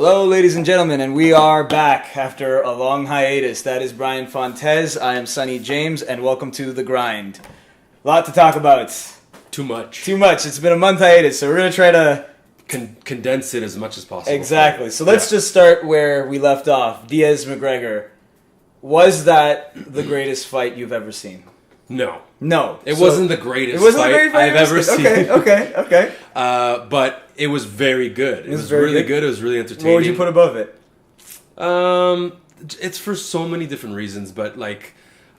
Hello, ladies and gentlemen, and we are back after a long hiatus. That is Bryan Fontez. I am Sunnie James, and welcome to The Grind. A lot to talk about. Too much. It's been a month hiatus, so we're going to try to condense it as much as possible. Exactly. So let's just start where we left off. Diaz, McGregor. Was that the greatest fight you've ever seen? No. It wasn't the greatest fight I've ever seen. Okay. But it was very good. It was really good. It was really entertaining. What would you put above it? It's for so many different reasons, but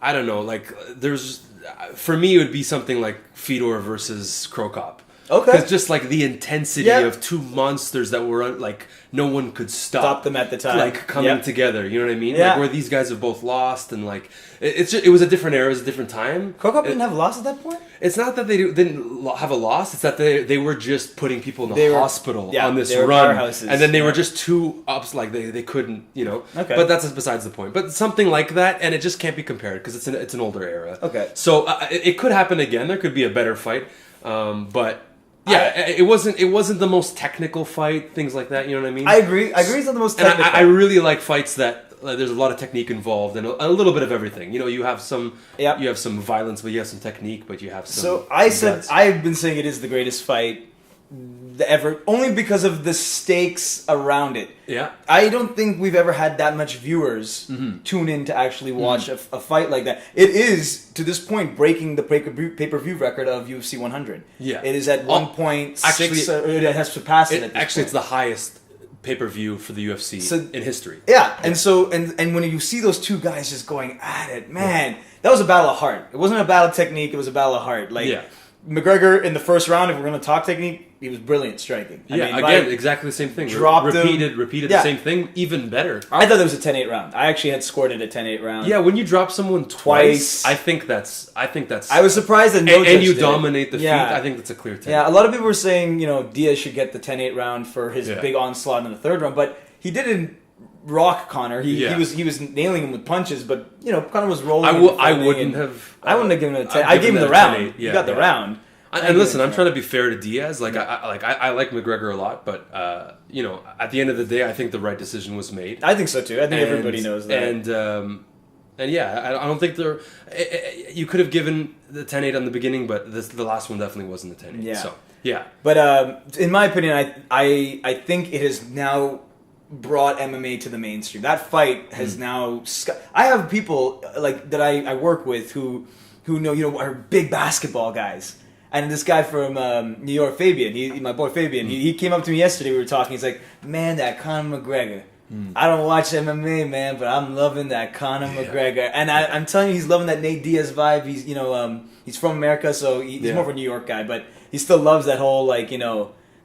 I don't know. For me, it would be something like Fedor versus Krokop. Okay. Because just the intensity of two monsters that were no one could stop them at the time. Coming together, you know what I mean? Yeah. Where these guys have both lost and it was a different era, it was a different time. Krokop didn't have a loss at that point? It's not that they didn't have a loss, it's that they were just putting people in the hospital on this run. And then they were just too ups, they couldn't, Okay. But that's besides the point. But something like that, and it just can't be compared because it's an older era. Okay. So it could happen again. There could be a better fight. But yeah, it wasn't the most technical fight, things like that, you know what I mean? I agree. It's not the most technical. And I really like fights that there's a lot of technique involved and a little bit of everything. You have some violence, but you have some technique, but you have some. So I've been saying it is the greatest fight ever, only because of the stakes around it. Yeah. I don't think we've ever had that much viewers tune in to actually watch a fight like that. It is, to this point, breaking the pay-per-view record of UFC 100. Yeah. It is at 1.6. It has surpassed it at this point. It's the highest pay-per-view for the UFC in history. Yeah, and so and when you see those two guys just going at it, man, that was a battle of heart. It wasn't a battle of technique, it was a battle of heart. McGregor in the first round, if we're going to talk technique, he was brilliant striking. Exactly the same thing. Repeated the same thing, even better. I thought it was a 10-8 round. I actually had scored it a 10-8 round. Yeah, when you drop someone twice, I think that's. I was surprised that and you dominate the feet. I think that's a clear 10. Yeah, a lot of people were saying Diaz should get the 10-8 round for his big onslaught in the third round, but he didn't rock Conor. He was nailing him with punches, but Conor was rolling. I wouldn't have given him a 10. I gave him the round. You got the round. And listen, I'm trying to be fair to Diaz. I like McGregor a lot, but at the end of the day, I think the right decision was made. I think so too. I think everybody knows that. And yeah, I don't think you could have given the 10-8 on the beginning, but the last one definitely wasn't the 10-8. Yeah. So yeah. But in my opinion, I think it has now brought MMA to the mainstream. That fight has now. I have people that I work with who know are big basketball guys. And this guy from New York, Fabian, my boy Fabian, he came up to me yesterday. We were talking. He's like, "Man, that Conor McGregor. I don't watch MMA, man, but I'm loving that Conor McGregor." And I'm telling you, he's loving that Nate Diaz vibe. He's he's from America, so he's more of a New York guy, but he still loves that whole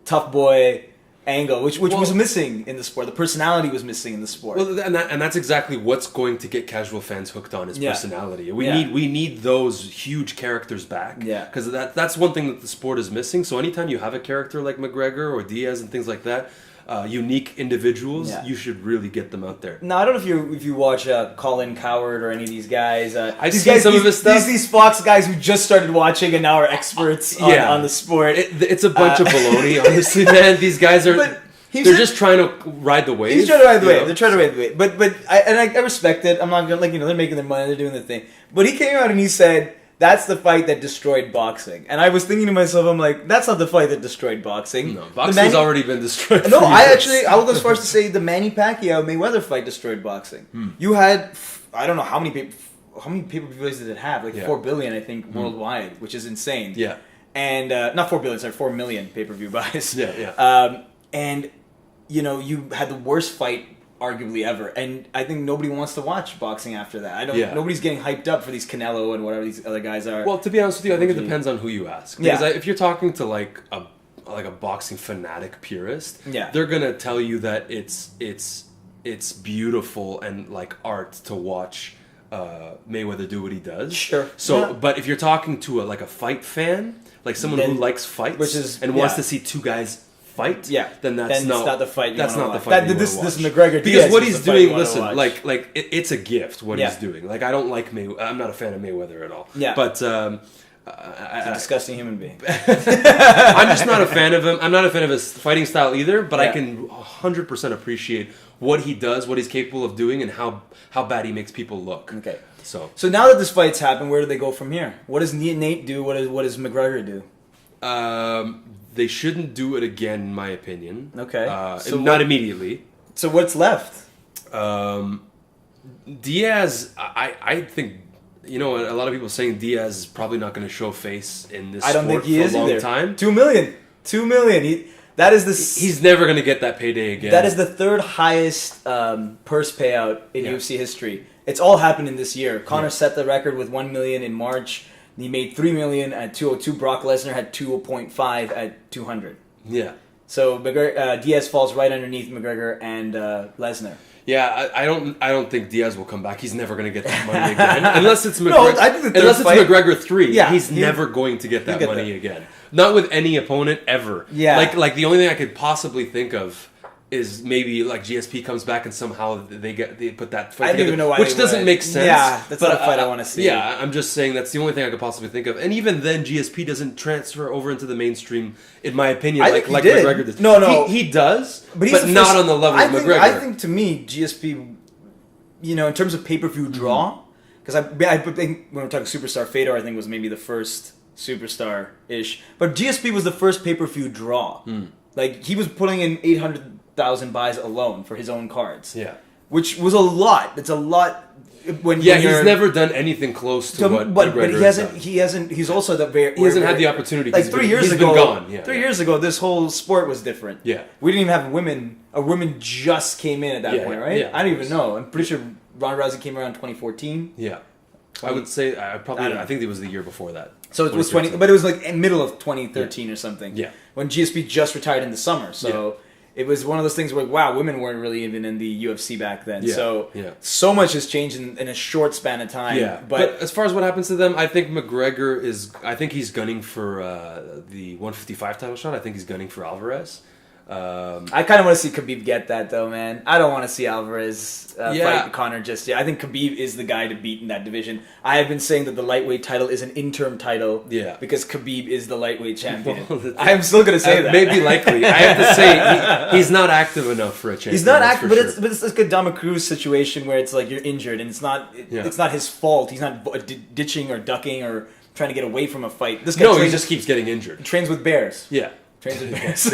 tough boy angle, which was missing in the sport. The personality was missing in the sport. Well, and that's exactly what's going to get casual fans hooked on his personality. We need those huge characters back. Yeah, because that's one thing that the sport is missing. So anytime you have a character like McGregor or Diaz and things like that, unique individuals, you should really get them out there. Now, I don't know if you watch Colin Cowherd or any of these guys. I've seen some of his stuff. These Fox guys who just started watching and now are experts on the sport. It's a bunch of baloney, honestly, man. These guys are... They're just trying to ride the wave. He's trying to ride the wave. They're trying to ride the wave. But I respect it. I'm not going to... they're making their money. They're doing their thing. But he came out and he said... That's the fight that destroyed boxing. And I was thinking to myself, I'm like, that's not the fight that destroyed boxing. No, boxing's already been destroyed. No, I will go as far as to say the Manny Pacquiao-Mayweather fight destroyed boxing. You had, I don't know how many pay-per-views did it have? 4 billion, I think, worldwide, which is insane. Yeah. And, not 4 billion, sorry, 4 million pay-per-view buys. Yeah. And, you had the worst fight arguably ever, and I think nobody wants to watch boxing after that. Nobody's getting hyped up for these Canelo and whatever these other guys are. Well, to be honest with you, I think it depends on who you ask. Because if you're talking to a boxing fanatic purist, they're gonna tell you that it's beautiful and like art to watch Mayweather do what he does. Sure. So, but if you're talking to a fight fan, like someone who likes fights and wants to see two guys fight, then that's not the fight. That's not the fight. This McGregor Diaz, because what he's doing, listen, it's a gift. What he's doing, I don't like I'm not a fan of Mayweather at all. Yeah. But He's a disgusting human being. I'm just not a fan of him. I'm not a fan of his fighting style either, but I can 100% appreciate what he does, what he's capable of doing, and how bad he makes people look. Okay. So now that this fight's happened, where do they go from here? What does Nate do? What does McGregor do? They shouldn't do it again, in my opinion. Okay. So not immediately. So what's left? Diaz, I think, a lot of people are saying Diaz is probably not going to show face in this sport for a long time. 2 million. 2 million. He's never going to get that payday again. That is the third highest purse payout in UFC history. It's all happened in this year. Conor set the record with 1 million in March. He made 3 million at 202. Brock Lesnar had 2.5 at 200. Yeah. So Diaz falls right underneath McGregor and Lesnar. Yeah, I don't think Diaz will come back. He's never going to get that money again, unless it's McGregor. I think unless it's McGregor 3. Yeah, he's never going to get that money again. Not with any opponent ever. Yeah, like the only thing I could possibly think of is maybe like GSP comes back and somehow they put that fight together, even know why which doesn't make sense. Yeah, that's not a fight I want to see. Yeah, I'm just saying that's the only thing I could possibly think of. And even then, GSP doesn't transfer over into the mainstream, in my opinion, like McGregor does. No, he does, but he's not on the level of McGregor. I think to me, GSP, in terms of pay-per-view draw, because I think when we're talking superstar, Fedor I think was maybe the first superstar-ish, but GSP was the first pay-per-view draw. Like he was putting in 800,000 buys alone for his own cards. Yeah. Which was a lot. It's a lot when he's never done anything close to what McGregor has done. He hasn't he's also he hasn't had the opportunity. Like 3 years ago, been gone. Yeah, 3 years ago this whole sport was different. Yeah. We didn't even have women. A woman just came in at that point, right? Yeah, I don't even know. I'm pretty sure Ronda Rousey came around 2014. Yeah. I would say I think it was the year before that. So it was 20, but it was like in middle of 2013 or something. Yeah. When GSP just retired in the summer. So it was one of those things where, wow, women weren't really even in the UFC back then. Yeah. So much has changed in a short span of time. Yeah. But as far as what happens to them, I think McGregor I think he's gunning for the 155 title shot. I think he's gunning for Alvarez. I kind of want to see Khabib get that, though, man. I don't want to see Alvarez fight Conor just yet. I think Khabib is the guy to beat in that division. I have been saying that the lightweight title is an interim title because Khabib is the lightweight champion. I'm still going to say that. Maybe likely. I have to say, he's not active enough for a champion. He's not active, but it's like a Dama Cruz situation where it's like you're injured and it's not his fault. He's not ditching or ducking or trying to get away from a fight. This guy he just keeps getting injured. Trains with bears. Yeah. Trains with bears.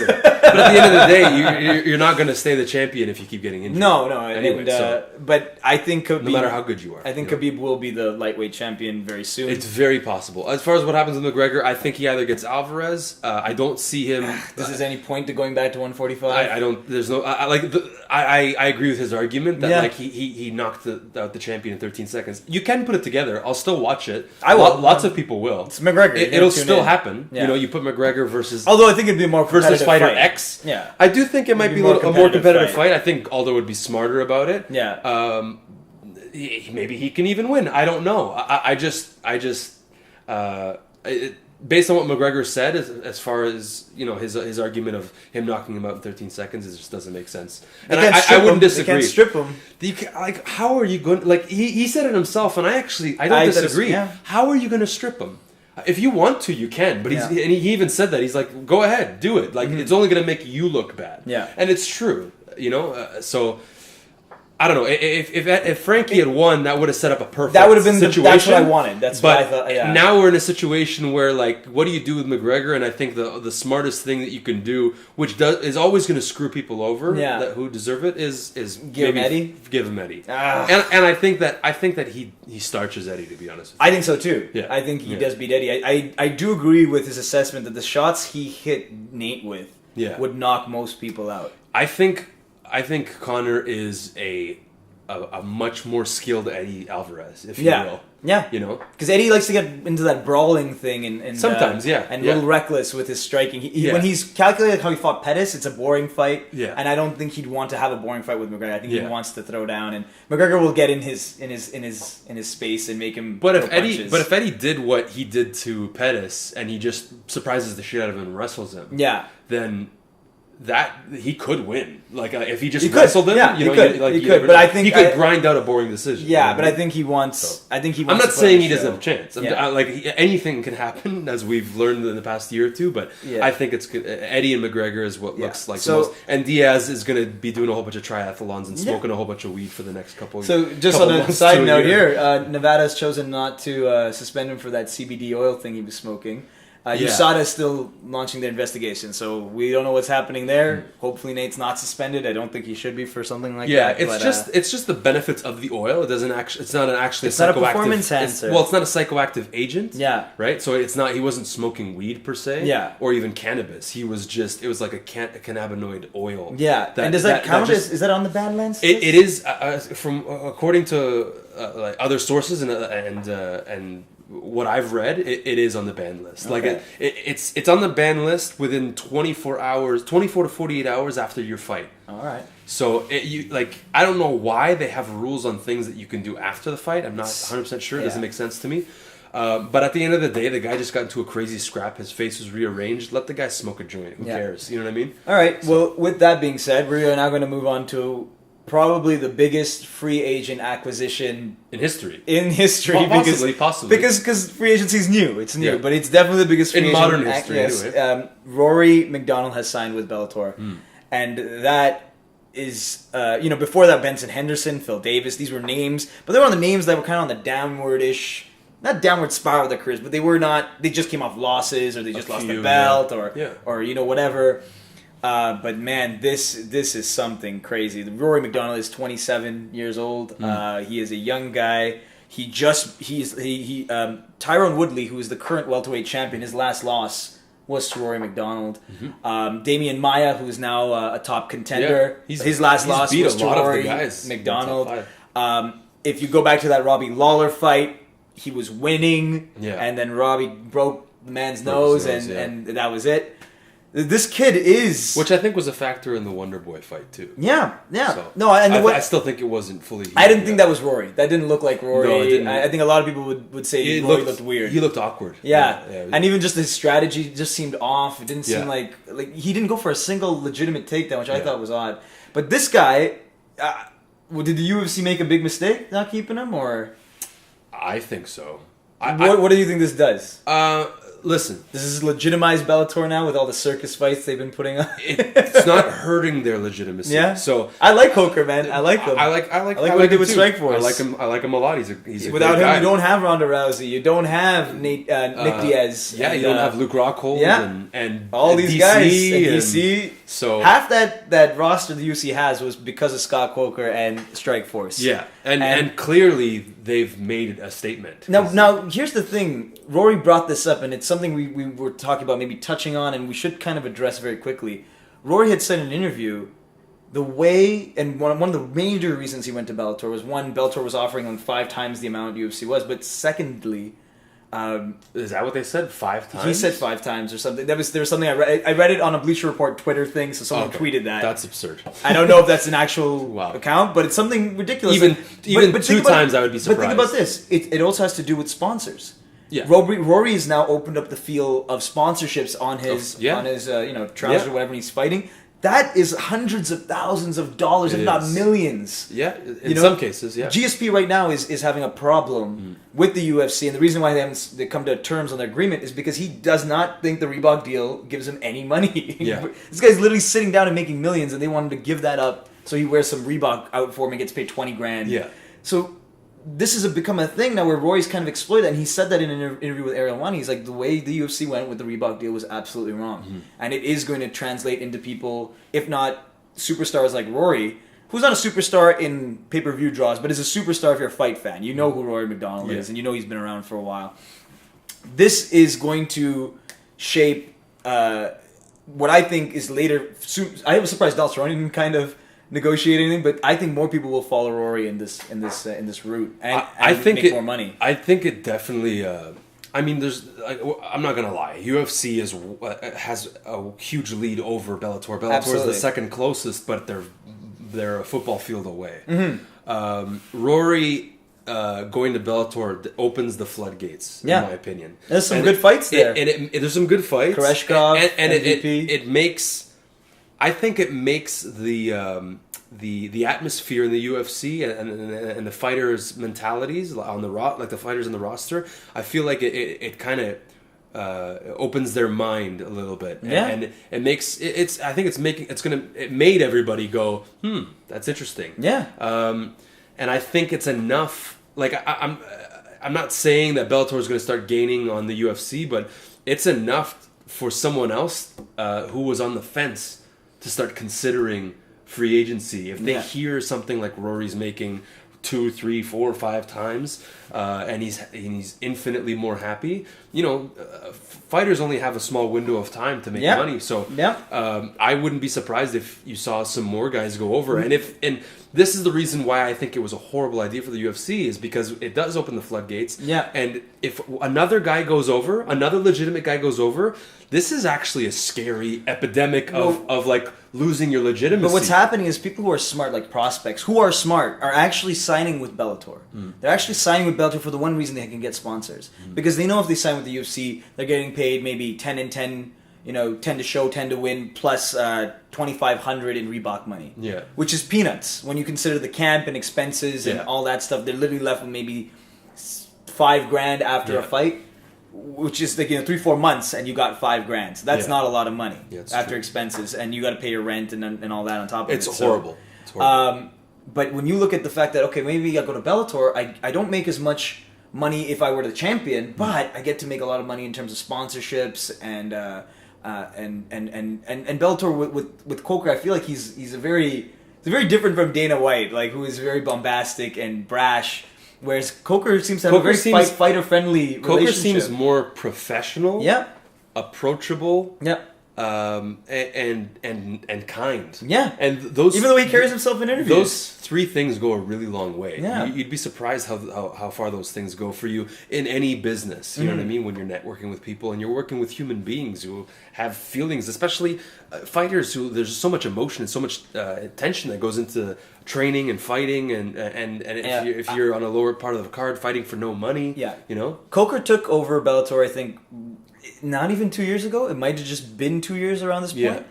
But at the end of the day, you're not going to stay the champion if you keep getting injured. No. Anyway, but I think Khabib, no matter how good you are, I think Khabib will be the lightweight champion very soon. It's very possible. As far as what happens with McGregor, I think he either gets Alvarez. I don't see him. Does there any point to going back to 145? I don't. There's no. I agree with his argument that like he knocked out the champion in 13 seconds. You can put it together. I'll still watch it. I will. Lots of people will. It's McGregor. It'll still happen. Yeah. You put McGregor versus. Although I think it'd be more versus fighter fight. X. Yeah. I do think it might be a more competitive fight. I think Aldo would be smarter about it. Yeah. Maybe he can even win. I don't know. Based on what McGregor said, as far as his argument of him knocking him out in 13 seconds, it just doesn't make sense. And I wouldn't disagree. They can't strip him. How are you going? Like he said it himself, and I don't disagree. How are you going to strip him? If you want to, you can. But and he even said that. He's like, go ahead, do it. Like it's only going to make you look bad. Yeah, and it's true. So. I don't know. If Frankie had won, that would have set up a perfect situation. That would have been that's what I wanted. That's what I thought. Yeah. Now we're in a situation where, like, what do you do with McGregor? And I think the smartest thing that you can do, which is always going to screw people over, who deserve it, is give him Eddie. Give him Eddie. And I think that he starches Eddie. To be honest, with you. I think so too. Yeah. I think he does beat Eddie. I do agree with his assessment that the shots he hit Nate with would knock most people out. I think Conor is a much more skilled Eddie Alvarez, if you will. Yeah. Because Eddie likes to get into that brawling thing and sometimes, and a little reckless with his striking. When he's calculated how he fought Pettis, it's a boring fight. Yeah. And I don't think he'd want to have a boring fight with McGregor. I think he wants to throw down, and McGregor will get in his space and make him. But if Eddie did what he did to Pettis and he just surprises the shit out of him and wrestles him, that he could win. Like if he just wrestled him, yeah, you know, he could. But I think he could grind out a boring decision. Yeah, but I think he wants. So, I think he wants. I'm not to saying he doesn't have a chance. Yeah. Anything can happen, as we've learned in the past year or two. But I think it's good. Eddie and McGregor is what looks like the most. And Diaz is going to be doing a whole bunch of triathlons and smoking a whole bunch of weed for the next couple. So just on a side note here, Nevada's chosen not to suspend him for that CBD oil thing he was smoking. USADA is still launching their investigation, so we don't know what's happening there. Hopefully Nate's not suspended. I don't think he should be for something like that. Yeah, it's just the benefits of the oil. It doesn't actually. It's not a performance enhancer. It's not a psychoactive agent. Yeah. Right. So it's not. He wasn't smoking weed per se. Yeah. Or even cannabis. He was just. It was like a cannabinoid oil. Yeah. And does that count? Is that on the ban list? It is from according to like other sources and what I've read, it is on the ban list. Okay. Like it's on the ban list within 24 to 48 hours after your fight. All right. So I don't know why they have rules on things that you can do after the fight. I'm not 100% sure. It doesn't make sense to me. But at the end of the day, the guy just got into a crazy scrap. His face was rearranged. Let the guy smoke a joint. Who cares? You know what I mean? All right. So, well, with that being said, we are now going to move on to probably the biggest free agent acquisition in history. Possibly. Because free agency is new. It's new, but it's definitely the biggest free in agent modern history. Anyway. Rory McDonald has signed with Bellator, and that is before that Benson Henderson, Phil Davis. These were names, but they were on the names that were kind of on the downward-ish. Not downward spiral of their careers, but they were not. They just came off losses, or they just lost the belt, or whatever. But man, this is something crazy. Rory McDonald is 27 years old. He is a young guy. Tyrone Woodley, who is the current welterweight champion, his last loss was to Rory McDonald. Damian Maia, who is now a top contender, his last loss was to Rory McDonald. If you go back to that Robbie Lawler fight, he was winning, and then Robbie broke the man's nose, and that was it. This kid is... Which I think was a factor in the Wonder Boy fight, too. Yeah. So, no, I still think it wasn't fully... I didn't think that was Rory. That didn't look like Rory. No, it didn't. I think a lot of people would say Rory looked weird. He looked awkward. Yeah. And even just his strategy just seemed off. It didn't seem like he didn't go for a single legitimate takedown, which I thought was odd. But this guy... did the UFC make a big mistake not keeping him, or...? I think so. What do you think this does? Listen, this is legitimized Bellator now with all the circus fights they've been putting on. It's not hurting their legitimacy. Yeah. So I like Coker, man. I like him. I like what he did with Strikeforce. I like him a lot. He's a without him, guy. you don't have Ronda Rousey. You don't have Nick Diaz. Yeah, you don't have Luke Rockhold. And all these DC guys. And DC. So half that roster the UFC has was because of Scott Coker and Strikeforce. Yeah, and clearly they've made a statement. Now here's the thing. Rory brought this up, and it's something we were talking about, maybe touching on, and we should kind of address very quickly. Rory had said in an interview, the way, and one of the major reasons he went to Bellator was, one, Bellator was offering him 5 times the amount UFC was, but secondly... is that what they said? 5 times? He said 5 times or something. There was something I read. I read it on a Bleacher Report Twitter thing, so someone tweeted that. That's absurd. I don't know if that's an actual account, but it's something ridiculous. Even 2 times I would be surprised. But think about this. It also has to do with sponsors. Yeah. Rory has now opened up the field of sponsorships on his trousers or whatever he's fighting. That is hundreds of thousands of dollars, if not millions. Yeah, in some cases, yeah. GSP right now is having a problem with the UFC, and the reason why they come to terms on their agreement is because he does not think the Reebok deal gives him any money. Yeah. This guy's literally sitting down and making millions, and they want him to give that up so he wears some Reebok out for him and gets paid $20,000. Yeah. So this has become a thing now where Roy's kind of exploited that, and he said that in an interview with Ariel Wani. He's like, the way the UFC went with the Reebok deal was absolutely wrong. And it is going to translate into people, if not superstars like Rory, who's not a superstar in pay-per-view draws, but is a superstar if you're a fight fan. You know who Rory McDonald is, and you know he's been around for a while. This is going to shape what I think is later... I was surprised Donald Cerrone didn't kind of negotiate anything, but I think more people will follow Rory in this route and make more money. I think it definitely. I mean, I'm not gonna lie. UFC has a huge lead over Bellator. Bellator is the second closest, but they're a football field away. Rory going to Bellator opens the floodgates, in my opinion. There's some good fights there. There's some good fights. Koreshkov, and MVP. it makes. I think it makes the atmosphere in the UFC and the fighters' mentalities on the fighters in the roster. I feel like it kind of opens their mind a little bit, and it makes it's. I think it made everybody go, that's interesting. Yeah. And I think it's enough. Like I'm not saying that Bellator is going to start gaining on the UFC, but it's enough for someone else who was on the fence to start considering free agency. If they hear something like Rory's making 2, 3, 4, 5 times, and he's infinitely more happy. Fighters only have a small window of time to make money, so I wouldn't be surprised if you saw some more guys go over. And this is the reason why I think it was a horrible idea for the UFC, is because it does open the floodgates. Yeah. And if another legitimate guy goes over, this is actually a scary epidemic of like losing your legitimacy. But what's happening is people who are smart, like prospects, who are smart, are actually signing with Bellator. They're actually signing with Bellator for the one reason they can get sponsors. Because they know if they sign with the UFC, they're getting paid maybe 10 and 10, 10 to show, 10 to win, plus $2,500 in Reebok money. Yeah. Which is peanuts when you consider the camp and expenses and all that stuff. They're literally left with maybe $5,000 after a fight, which is like 3-4 months, and you got $5,000. So that's not a lot of money after expenses, and you got to pay your rent and all that on top of it. It's horrible. It's horrible. But when you look at the fact that maybe I go to Bellator, I don't make as much money if I were the champion, but I get to make a lot of money in terms of sponsorships and Bellator with Coker. I feel like he's very different from Dana White, like, who is very bombastic and brash. Whereas Coker seems to have a very fighter-friendly relationship. Coker seems more professional, approachable, and kind. Yeah, and those, even though he carries himself in interviews, those 3 things go a really long way. Yeah, you'd be surprised how far those things go for you in any business. You know what I mean? When you're networking with people and you're working with human beings who have feelings, especially fighters who there's so much emotion and so much attention that goes into training and fighting, and if you're on a lower part of the card fighting for no money, Coker took over Bellator, I think, not even 2 years ago. It might have just been 2 years around this point. Yeah.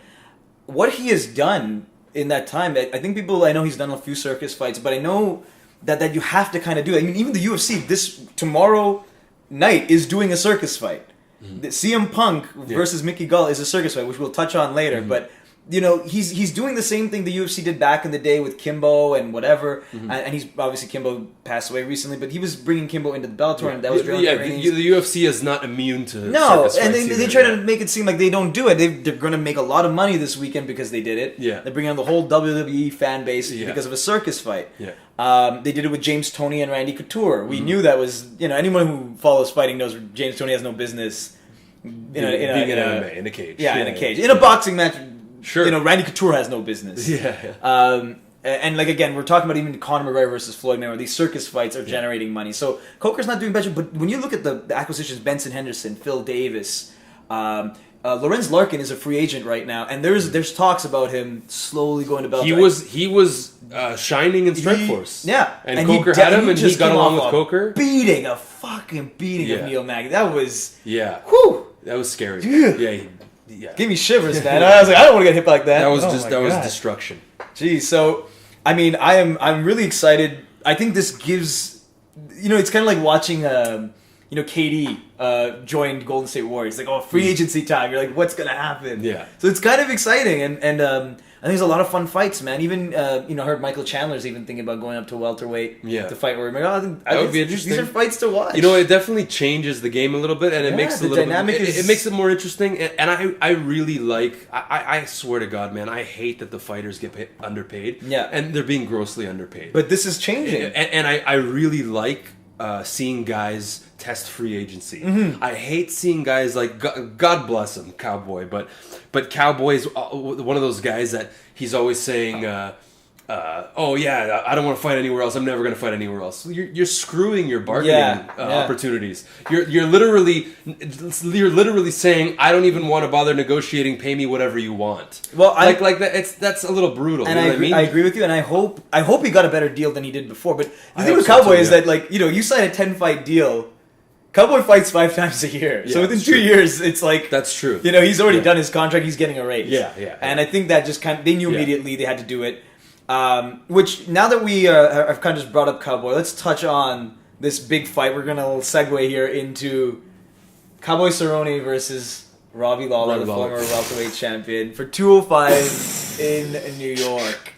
What he has done in that time, I think I know he's done a few circus fights, but I know that you have to kind of do it. I mean, even the UFC tomorrow night is doing a circus fight. The CM Punk versus Mickey Gall is a circus fight, which we'll touch on later, but he's doing the same thing the UFC did back in the day with Kimbo and whatever, and he's obviously, Kimbo passed away recently, but he was bringing Kimbo into the Bellator, and that was the UFC is not immune to circus and they try to make it seem like they don't do it. They're going to make a lot of money this weekend because they did it. Yeah, they're bringing on the whole WWE fan base because of a circus fight. Yeah, they did it with James Toney and Randy Couture. We knew that was anyone who follows fighting knows James Toney has no business being in MMA in a cage. Yeah, in a cage, in a boxing match. Sure. Randy Couture has no business. Yeah. And like, again, we're talking about even Conor McGregor versus Floyd Mayweather. These circus fights are generating money. So Coker's not doing better. But when you look at the acquisitions, Benson Henderson, Phil Davis, Lorenz Larkin is a free agent right now, and there's talks about him slowly going to Bellator. He was shining in Strikeforce. Yeah, and Coker had him, and he got along with Coker. A fucking beating of Neil Magny. That was that was scary. Yeah. Give me shivers, man. I was like, I don't want to get hit like that. That was was destruction. Geez, so I mean, I'm really excited. I think this gives, it's kind of like watching KD joined Golden State Warriors. It's like, free agency time. You're like, what's gonna happen? Yeah. So it's kind of exciting, and I think there's a lot of fun fights, man. Even I heard Michael Chandler's even thinking about going up to welterweight to fight Rory McGregor. That would be interesting. These are fights to watch. It definitely changes the game a little bit, and it makes it it makes it more interesting. And I really like. I swear to God, man, I hate that the fighters get underpaid. Yeah, and they're being grossly underpaid. But this is changing, and I really like seeing guys test free agency. I hate seeing guys like God bless him, Cowboy, but Cowboy's one of those guys that he's always saying, "Oh yeah, I don't want to fight anywhere else. I'm never going to fight anywhere else." You're screwing your bargaining opportunities. You're literally saying, "I don't even want to bother negotiating. Pay me whatever you want." Well, like that. That's a little brutal. And I mean? I agree with you, and I hope he got a better deal than he did before. But the thing with Cowboy is that you sign a 10-fight deal. Cowboy fights 5 times a year. So within 2 years, it's like... That's true. He's already done his contract. He's getting a raise. Yeah. And I think that just they knew immediately they had to do it. Which, now that we have kind of just brought up Cowboy, let's touch on this big fight. We're going to segue here into Cowboy Cerrone versus Robbie Lawler, the former welterweight champion, for 205 in New York.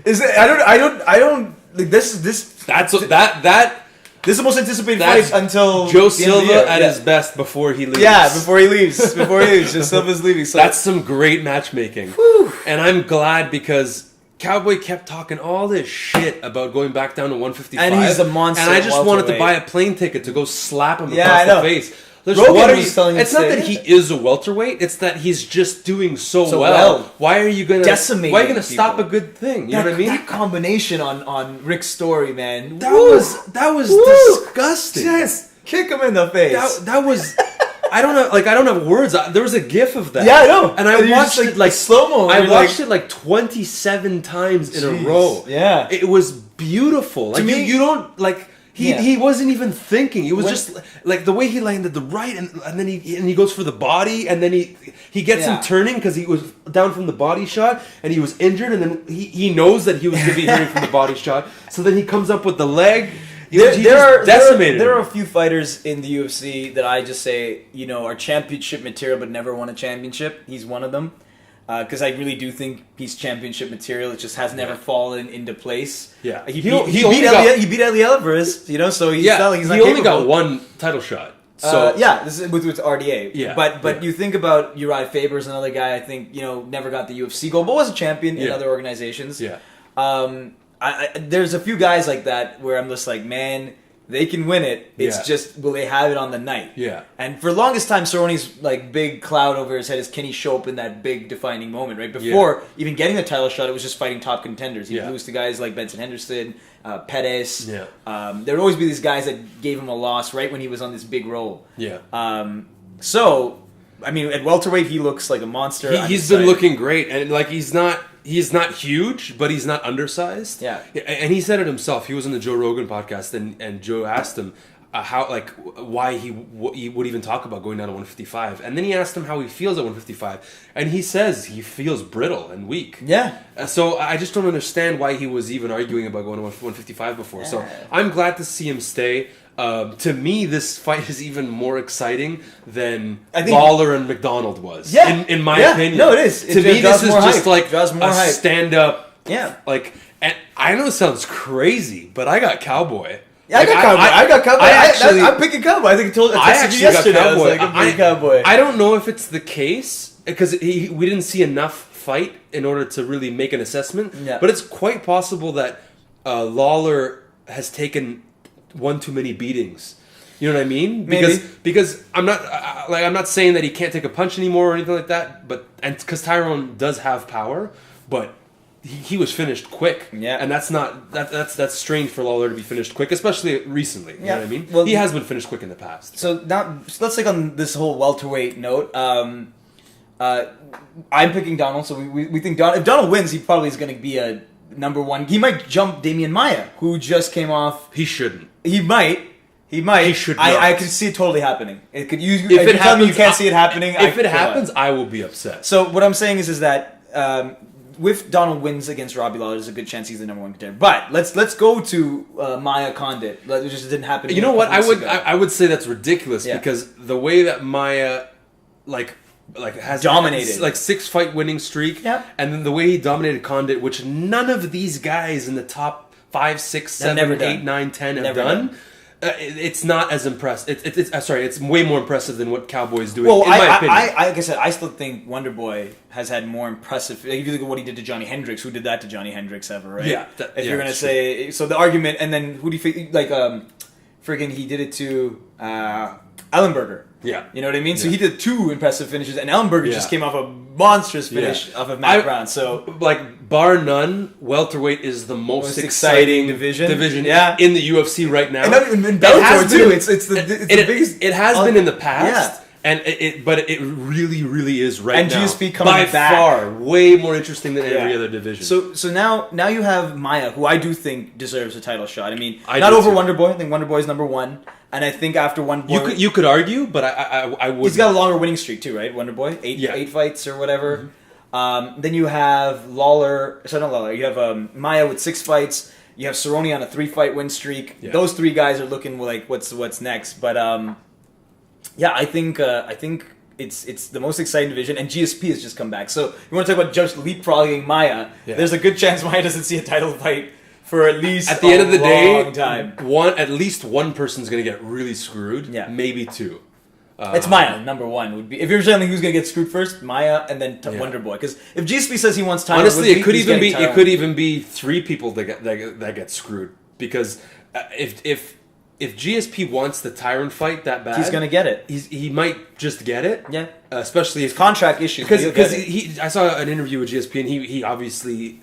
This is the most anticipated fight until Joe Silva at his best before he leaves. Yeah, before he leaves. Joe Silva's leaving. So. That's some great matchmaking. Whew. And I'm glad because Cowboy kept talking all this shit about going back down to 155. And he's a monster. And I just wanted to buy a plane ticket to go slap him across the face. It's not that he is a welterweight. It's that he's just doing so well. Why are you gonna decimate? Why are you gonna stop a good thing? You know what I mean? That combination on Rick's story, man. That was disgusting. Just kick him in the face. That was. I don't have words. There was a GIF of that. Yeah, I know. And I watched it like slow-mo. I watched it like 27 times in a row. Yeah, it was beautiful. Like you don't like. He wasn't even thinking. It was just like the way he landed the right, and then he goes for the body, and then he gets him turning because he was down from the body shot, and he was injured, and then he knows that he was going to be hurting from the body shot, so then he comes up with the leg. There are a few fighters in the UFC that I just say are championship material but never won a championship. He's one of them. Because I really do think he's championship material. It just has never fallen into place. Yeah, he beat Elie Alvarez, so he's not like he's not he only got one title shot. So this is with RDA. Yeah, but you think about Uriah Faber's another guy. I think never got the UFC gold, but was a champion in other organizations. Yeah, there's a few guys like that where I'm just like, man. They can win it. It's just, will they have it on the night? Yeah. And for the longest time, Cerrone's like big cloud over his head is, can he show up in that big defining moment, right? Before even getting the title shot, it was just fighting top contenders. He'd lose to guys like Benson Henderson, Pettis. Yeah. There would always be these guys that gave him a loss right when he was on this big roll. Yeah. So, I mean, at welterweight, he looks like a monster. He's been looking great, and like he's not huge, but he's not undersized. Yeah. And he said it himself. He was on the Joe Rogan podcast, and Joe asked him why he would even talk about going down to 155. And then he asked him how he feels at 155. And he says he feels brittle and weak. Yeah. So I just don't understand why he was even arguing about going to 155 before. So I'm glad to see him stay. To me, this fight is even more exciting than Lawler and McDonald was. Yeah. In my opinion. No, it is. To me, this is just like a stand-up. Yeah. Like, and I know it sounds crazy, but I got Cowboy. Yeah, like, I got Cowboy. I'm picking Cowboy. I think I texted you yesterday. Got Cowboy. I was like, I'm picking Cowboy. I don't know if it's the case, because we didn't see enough fight in order to really make an assessment. Yeah. But it's quite possible that Lawler has taken one too many beatings. You know what I mean? Because I'm not saying that he can't take a punch anymore or anything like that, because Tyrone does have power, but he was finished quick. Yeah. And that's strange for Lawler to be finished quick, especially recently. You know what I mean? Well, he has been finished quick in the past. So let's take on this whole welterweight note. I'm picking Donald, so we think if Donald wins, he probably is going to be a number one. He might jump Damian Maia, who just came off. He shouldn't. He might. He should not. I could see it totally happening. It could. If it happens, you can't see it happening. If it happens, I will be upset. So what I'm saying is that if Donald wins against Robbie Lawler, there's a good chance he's the number one contender. But let's go to Maia Condit. It just didn't happen. You know what? I would say that's ridiculous because the way that Maia has dominated, like 6 fight winning streak, and then the way he dominated Condit, which none of these guys in the top 5, 6, 7, 8, 9, 10 have done. It's not as impressive. It's way more impressive than what Cowboy's doing. Well, in my opinion. like I said, I still think Wonder Boy has had more impressive. If you look at what he did to Johnny Hendricks, who did that to Johnny Hendricks ever, right? Yeah. If you're gonna say so, the argument, and then who do you think? Like, friggin' he did it to Ellenberger. Yeah. You know what I mean? So he did 2 impressive finishes, and Ellenberger just came off a monstrous finish off of Matt Brown. So, like, bar none, welterweight is the most exciting division in the UFC right now. And in Bellator, too. It's the biggest... It has been in the past. But it really, really is right and now. And GSP coming by back. far, way more interesting than every other division. So now you have Maia, who I do think deserves a title shot. I mean, not over Wonderboy. I think Wonderboy is number one. And I think after Wonderboy... You could argue, but I would... He's got a longer winning streak too, right? Wonderboy? Eight fights or whatever. Mm-hmm. Then you have Lawler... Sorry, not Lawler. You have Maia with 6 fights. You have Cerrone on a 3-fight win streak. Yeah. Those 3 guys are looking like what's next. But I think it's the most exciting division, and GSP has just come back. So you want to talk about just leapfrogging Maia? Yeah. There's a good chance Maia doesn't see a title fight for at least at the end of the day, time. At least one person's going to get really screwed. Yeah. Maybe 2. It's Maia, number 1 would be. If you're saying who's going to get screwed first, Maia and then Wonderboy. Because if GSP says he wants title, honestly, it could even be 3 people that get screwed. Because if GSP wants the Tyron fight that bad, he's going to get it. He might just get it. Yeah, especially if contract issues. Because I saw an interview with GSP, and he obviously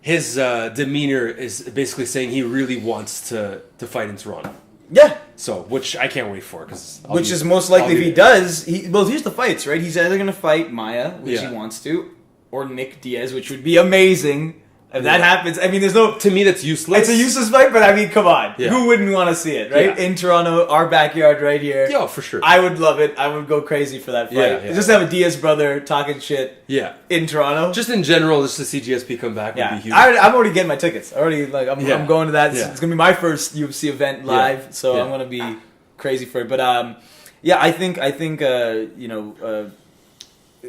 his demeanor is basically saying he really wants to fight in Toronto. Yeah. So, which I can't wait for, which is most likely if he does. Well, here's the fights, right? He's either going to fight Maia, which he wants to, or Nick Diaz, which would be amazing. If that happens, I mean, there's no... To me, that's useless. It's a useless fight, but I mean, come on. Yeah. Who wouldn't want to see it, right? Yeah. In Toronto, our backyard right here. Yeah, for sure. I would love it. I would go crazy for that fight. Yeah. Just have a Diaz brother talking shit in Toronto. Just in general, just to see GSP come back would be huge. I'm already getting my tickets. I'm going to that. Yeah. It's going to be my first UFC event live, so I'm going to be crazy for it. But, I think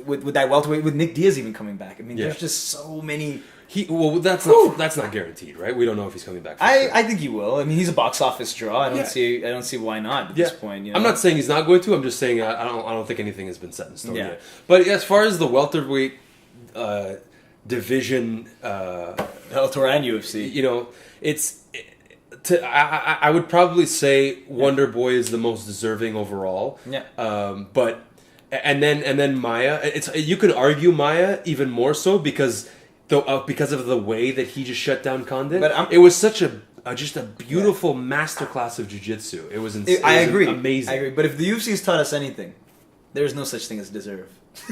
with that welterweight, with Nick Diaz even coming back, I mean, there's just so many... That's not guaranteed, right? We don't know if he's coming back. I think he will. I mean, he's a box office draw. I don't see why not at this point. You know? I'm not saying he's not going to. I'm just saying I don't think anything has been set in stone yet. But as far as the welterweight division, Bellator and UFC, I would probably say Wonderboy is the most deserving overall. Yeah. But then Maia. You could argue Maia even more so because of the way that he just shut down Condon. It was such just a beautiful masterclass of jiu-jitsu. It was insane. I agree. Amazing. I agree. But if the UFC's taught us anything, there's no such thing as deserve.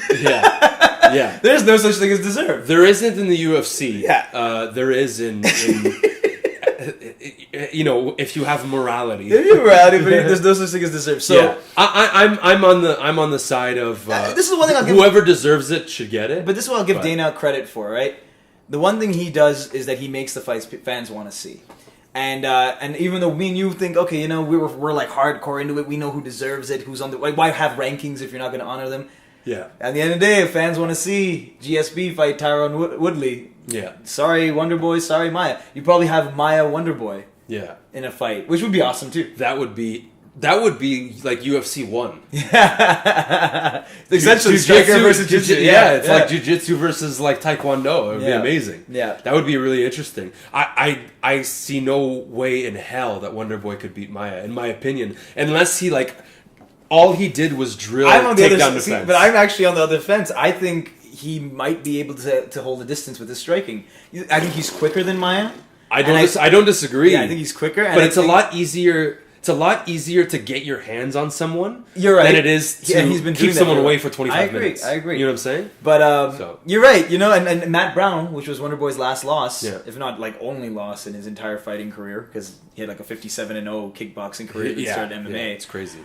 Yeah. There's no such thing as deserve. There isn't in the UFC. Yeah. There is in if you have morality. If you have morality, but there's no such thing as deserve. So I'm on the side of this is one thing I'll give whoever deserves it should get it. But this is what I'll give Dana credit for, right? The one thing he does is that he makes the fights fans want to see. And even though me and you think, okay, we're like hardcore into it, we know who deserves it, who's on the... Why have rankings if you're not going to honor them? Yeah. At the end of the day, if fans want to see GSP fight Tyron Woodley, sorry Wonderboy, sorry Maia. You probably have Maia Wonderboy in a fight, which would be awesome too. That would be like UFC 1. Yeah. Essentially striker versus jiu-jitsu. It's like jiu-jitsu versus like taekwondo. It would be amazing. Yeah. That would be really interesting. I see no way in hell that Wonderboy could beat Maia, in my opinion, unless he all he did was drill takedown defense. But I'm actually on the other fence. I think he might be able to hold a distance with his striking. I think he's quicker than Maia. I don't disagree. Yeah, I think he's quicker. But it's a lot easier. It's a lot easier to get your hands on someone than it is to keep someone away for 25 minutes. I agree. You know what I'm saying? But you're right. And Matt Brown, which was Wonderboy's last loss, if not only loss in his entire fighting career, because he had a 57-0 kickboxing career that started MMA. Yeah, it's crazy.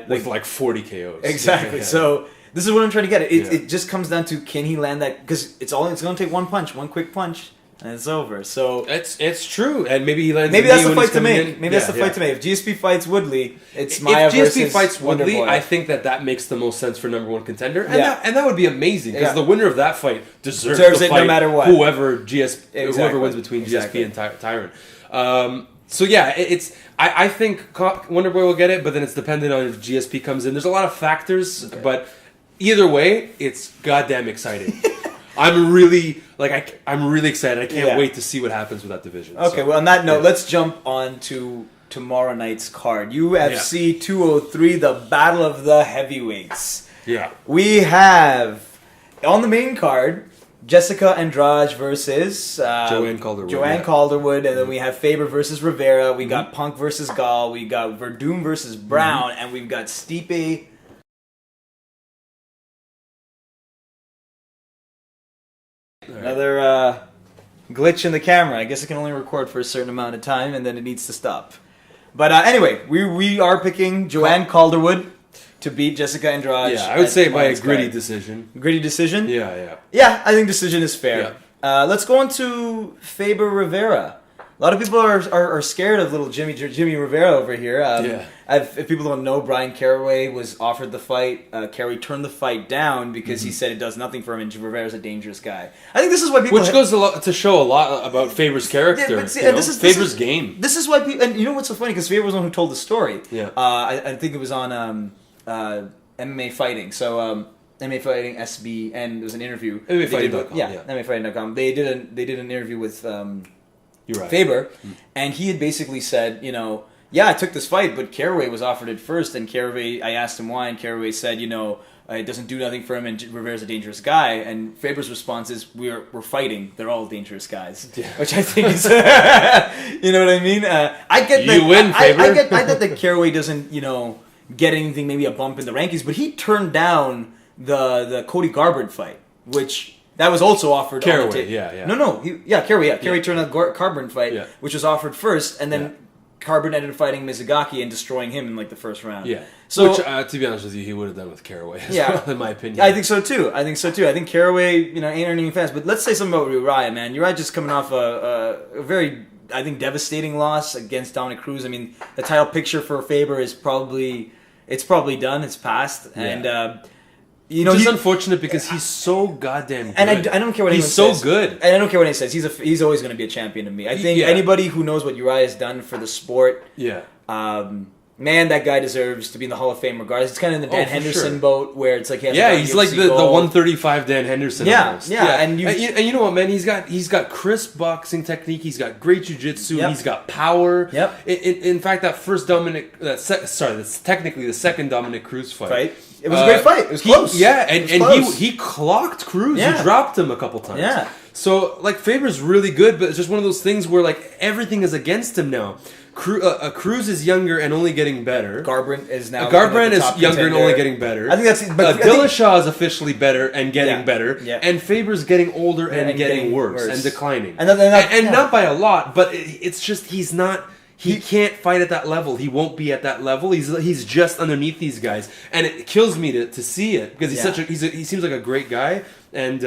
With 40 KOs. Exactly. Yeah. So this is what I'm trying to get at. It just comes down to, can he land that? Because it's going to take one quick punch. And it's over. So it's true, and maybe he lands. Maybe that's the fight to make. Maybe that's the fight to make. If GSP fights Woodley, it's Maia versus Wonderboy. If GSP fights Woodley, I think that makes the most sense for #1 contender, and that would be amazing because the winner of that fight deserves the it fight, no matter what. Whoever wins between GSP and Tyron. I think Wonderboy will get it, but then it's dependent on if GSP comes in. There's a lot of factors, but either way, it's goddamn exciting. I'm really excited. I can't wait to see what happens with that division. Okay, well, on that note, let's jump on to tomorrow night's card. UFC 203, the Battle of the Heavyweights. Yeah. We have, on the main card, Jessica Andrade versus Joanne Calderwood, and then we have Faber versus Rivera. We got Punk versus Gall. We got Verdum versus Brown, and we've got Stipe Another glitch in the camera. I guess it can only record for a certain amount of time, and then it needs to stop. But anyway, we are picking Joanne Calderwood to beat Jessica Andrade. Yeah, I would say by a gritty decision. Gritty decision? Yeah. Yeah, I think decision is fair. Yeah. Let's go on to Faber Rivera. A lot of people are scared of little Jimmy Rivera over here. If people don't know, Bryan Caraway was offered the fight. Caraway turned the fight down because he said it does nothing for him, and Rivera's a dangerous guy. I think this is why people... Which goes to show a lot about Faber's character. Yeah, see, Faber's game. This is why people... And you know what's so funny? Because Faber was the one who told the story. Yeah. I think it was on MMA Fighting. So... MMA Fighting SB, and there was an interview. MMAfighting.com. Yeah, MMAfighting.com. They did an interview with... You're right. Faber, and he had basically said, I took this fight, but Caraway was offered it first, and Caraway, I asked him why, and Caraway said, it doesn't do nothing for him, and Rivera's a dangerous guy, and Faber's response is, we're fighting, they're all dangerous guys, which I think is, you know what I mean? I get that, you win, Faber. I get that Caraway doesn't, get anything, maybe a bump in the rankings, but he turned down the Cody Garbrandt fight, which... That was also offered. Caraway, yeah. Caraway, Caraway turned out Garbrandt fight, which was offered first, and then Garbrandt ended up fighting Mizugaki and destroying him in the first round. Yeah. So, which, to be honest with you, he would have done with Caraway as well, in my opinion. I think so too. I think Caraway, ain't earning fans. But let's say something about Uriah, man. Uriah just coming off a very, I think, devastating loss against Dominic Cruz. I mean, the title picture for Faber is probably done. It's past, and. It's unfortunate because he's so goddamn good. And I don't care what anyone says. He's so good. And I don't care what anyone says. He's always going to be a champion to me. I think anybody who knows what Uriah has done for the sport, man, that guy deserves to be in the Hall of Fame regardless. It's kind of in the Dan Henderson boat where it's like... he's like the 135 Dan Henderson almost. And you know what, man? He's got crisp boxing technique. He's got great jiu-jitsu. He's got power. Yep. In fact, that first Dominic... that's technically the second Dominic Cruz fight. It was a great fight. It was close. He clocked Cruz. He dropped him a couple times. Yeah. So, Faber's really good, but it's just one of those things where, everything is against him now. Cruz is younger and only getting better. Garbrandt is now... Garbrandt is younger and only getting better. I think that's... Dillashaw is officially better and getting better. Yeah. And Faber's getting older and getting worse and declining. And not by a lot, but it's just he's not... He can't fight at that level. He won't be at that level. He's just underneath these guys, and it kills me to see it because he seems like a great guy, and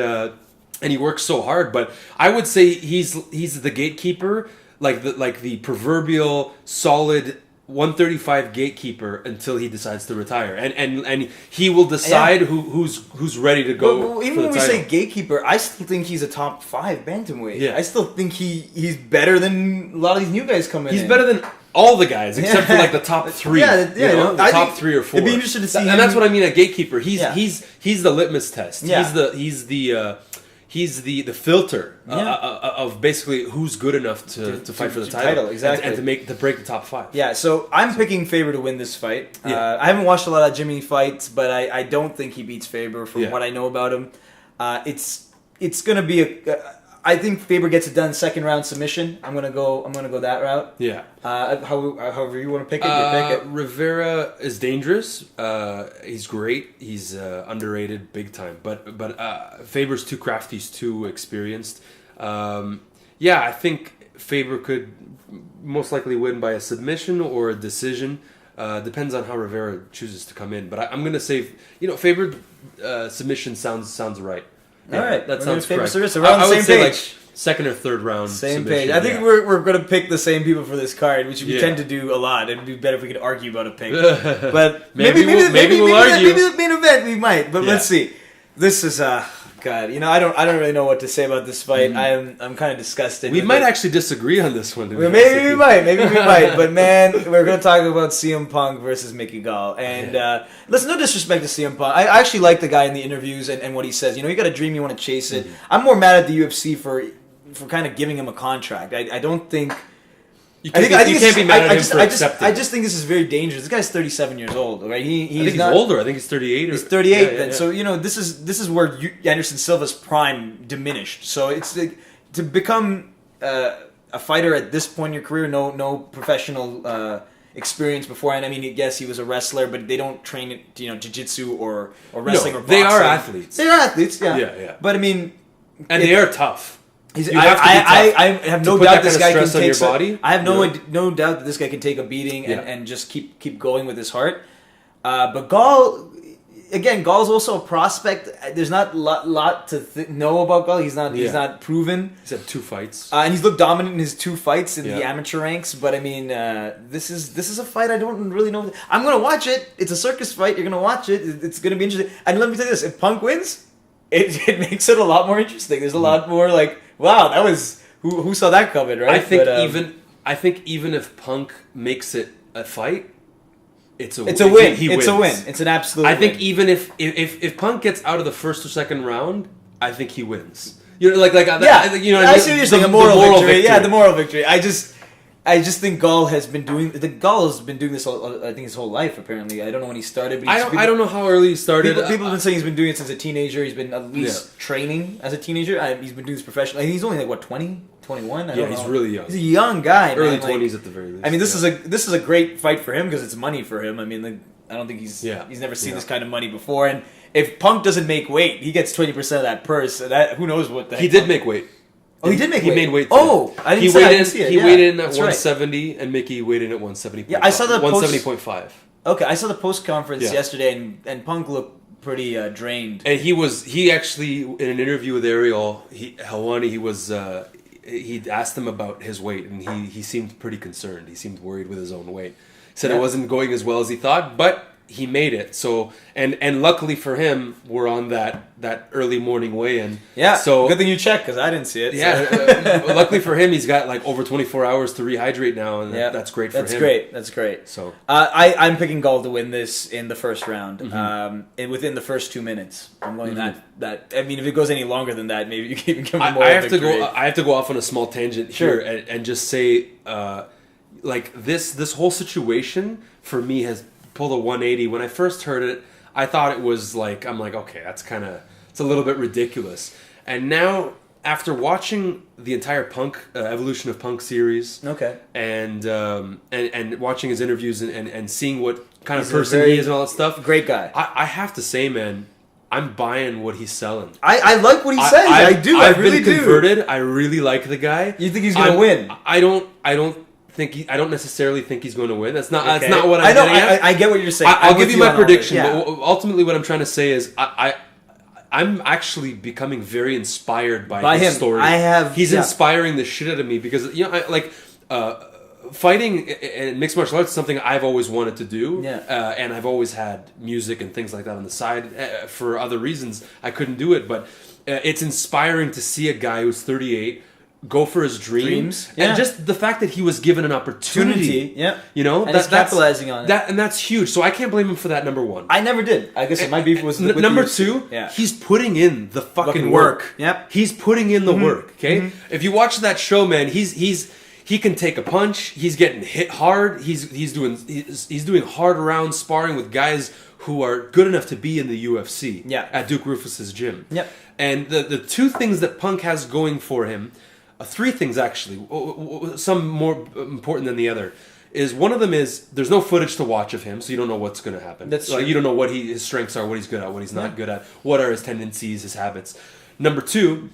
he works so hard. But I would say he's the gatekeeper, like the proverbial solid 135 gatekeeper until he decides to retire, and he will decide who's ready to go. But even when we say gatekeeper, I still think he's a top 5 bantamweight. Yeah. I still think he's better than a lot of these new guys coming in. He's better than all the guys except for the top 3. The top 3 or 4. It'd be interesting to see. And that's what I mean at gatekeeper. He's the litmus test. Yeah. He's the filter of basically who's good enough to fight for the title. Exactly. And to break the top 5. Yeah, so I'm picking Faber to win this fight. I haven't watched a lot of Jimmy fights, but I don't think he beats Faber from what I know about him. It's gonna be I think Faber gets it done second round submission. I'm gonna go that route. Yeah. However you want to pick it, you pick it. Rivera is dangerous. He's great. He's underrated big time. But Faber's too crafty. He's too experienced. I think Faber could most likely win by a submission or a decision. Depends on how Rivera chooses to come in. But I'm gonna say, Faber submission sounds right. All right, that sounds correct. So we're on the same page. Second or third round. Same page. I think we're going to pick the same people for this card, which we tend to do a lot. It'd be better if we could argue about a pick. But maybe we'll argue. Maybe the main event we might. But let's see. This is God. I don't really know what to say about this fight. I'm kind of disgusted. We might actually disagree on this one. Maybe we might. But man, we're going to talk about CM Punk versus Mickey Gall. And listen, no disrespect to CM Punk. I actually like the guy in the interviews and what he says. You got a dream, you want to chase it. I'm more mad at the UFC for kind of giving him a contract. I don't think... You can't be mad at him for accepting. I just think this is very dangerous. This guy's 37 years old, right? He's older. I think he's 38. He's 38 then. So, this is where Anderson Silva's prime diminished. So it's to become a fighter at this point in your career, no professional experience beforehand. I mean, yes, he was a wrestler, but they don't train jiu-jitsu or wrestling or boxing. They are athletes. They are athletes, yeah. Yeah. But I mean... And they are tough. I have no doubt this guy can take body. I have no doubt that this guy can take a beating and just keep going with his heart. But Gall's also a prospect. There's not a lot to know about Gall. He's not proven. He's had 2 fights, and he's looked dominant in his 2 fights in the amateur ranks. But I mean, this is a fight I don't really know. I'm gonna watch it. It's a circus fight. You're gonna watch it. It's gonna be interesting. And let me tell you this: if Punk wins, it makes it a lot more interesting. There's a lot more like, wow, that was who saw that coming, right? I think even if Punk makes it a fight. It's a win. It's a win. It's an absolute win. I think even if Punk gets out of the first or second round, I think he wins. You know, I see what you're saying. The moral victory. Yeah, the moral victory. I just think Gall has been doing this. I think his whole life. Apparently, I don't know when he started. But I don't know how early he started. People have been saying he's been doing it since a teenager. He's been at least training as a teenager. He's been doing this professionally. He's only like what 20, 21. I don't know. He's really young. He's a young guy. Early 20s at the very least. I mean, this is a great fight for him because it's money for him. I mean, I don't think he's never seen this kind of money before. And if Punk doesn't make weight, he gets 20% of that purse. That who knows what the heck. He did make weight. Oh, he did make weight. He made weight. Too. Oh, I didn't see it. He weighed in at 170, and Mickey weighed in at 170. Yeah, I saw the 170.5. Okay, I saw the post conference yesterday, and Punk looked pretty drained. And he actually in an interview with Ariel Helwani, he asked him about his weight, and he seemed pretty concerned. He seemed worried with his own weight. He said it wasn't going as well as he thought, but he made it. So and luckily for him, we're on that early morning weigh-in. Yeah. So good thing you checked because I didn't see it. Yeah. Luckily for him, he's got like over 24 hours to rehydrate now, and that's great for him. That's great. So I'm picking Gall to win this in the first round. And within the first 2 minutes, I'm going that. I mean, if it goes any longer than that, maybe you can even give him more. I have to go off on a small tangent here and just say, like this whole situation for me has pulled a 180. When I first heard it, I thought it was like, I'm like, okay, it's a little bit ridiculous. And now, after watching the entire Punk Evolution of Punk series, and watching his interviews and seeing what kind of person he is and all that stuff, great guy. I have to say, man, I'm buying what he's selling. I like what he says. I do. I've really been converted. I really like the guy. You think he's going to win? I don't necessarily think he's going to win. That's not what I'm getting at. I get what you're saying. I'll give you my prediction. But ultimately, what I'm trying to say is, I'm actually becoming very inspired by his story. He's inspiring the shit out of me because fighting and mixed martial arts is something I've always wanted to do. And I've always had music and things like that on the side for other reasons. I couldn't do it, but it's inspiring to see a guy who's 38. Go for his dreams. And just the fact that he was given an opportunity. You know, and he's capitalizing on it. And that's huge. So I can't blame him for that. Number one, I never did. I guess my beef was with number two. He's putting in the fucking work. He's putting in the work. Okay, if you watch that show, man, he can take a punch. He's getting hit hard. He's doing hard round sparring with guys who are good enough to be in the UFC. At Duke Rufus's gym. And the two things that Punk has going for him. 3 things actually, some more important than the other, is one of them is there's no footage to watch of him, so you don't know what's going to happen. That's true. You don't know what his strengths are, what he's good at, what he's not good at, what are his tendencies, his habits. Number 2,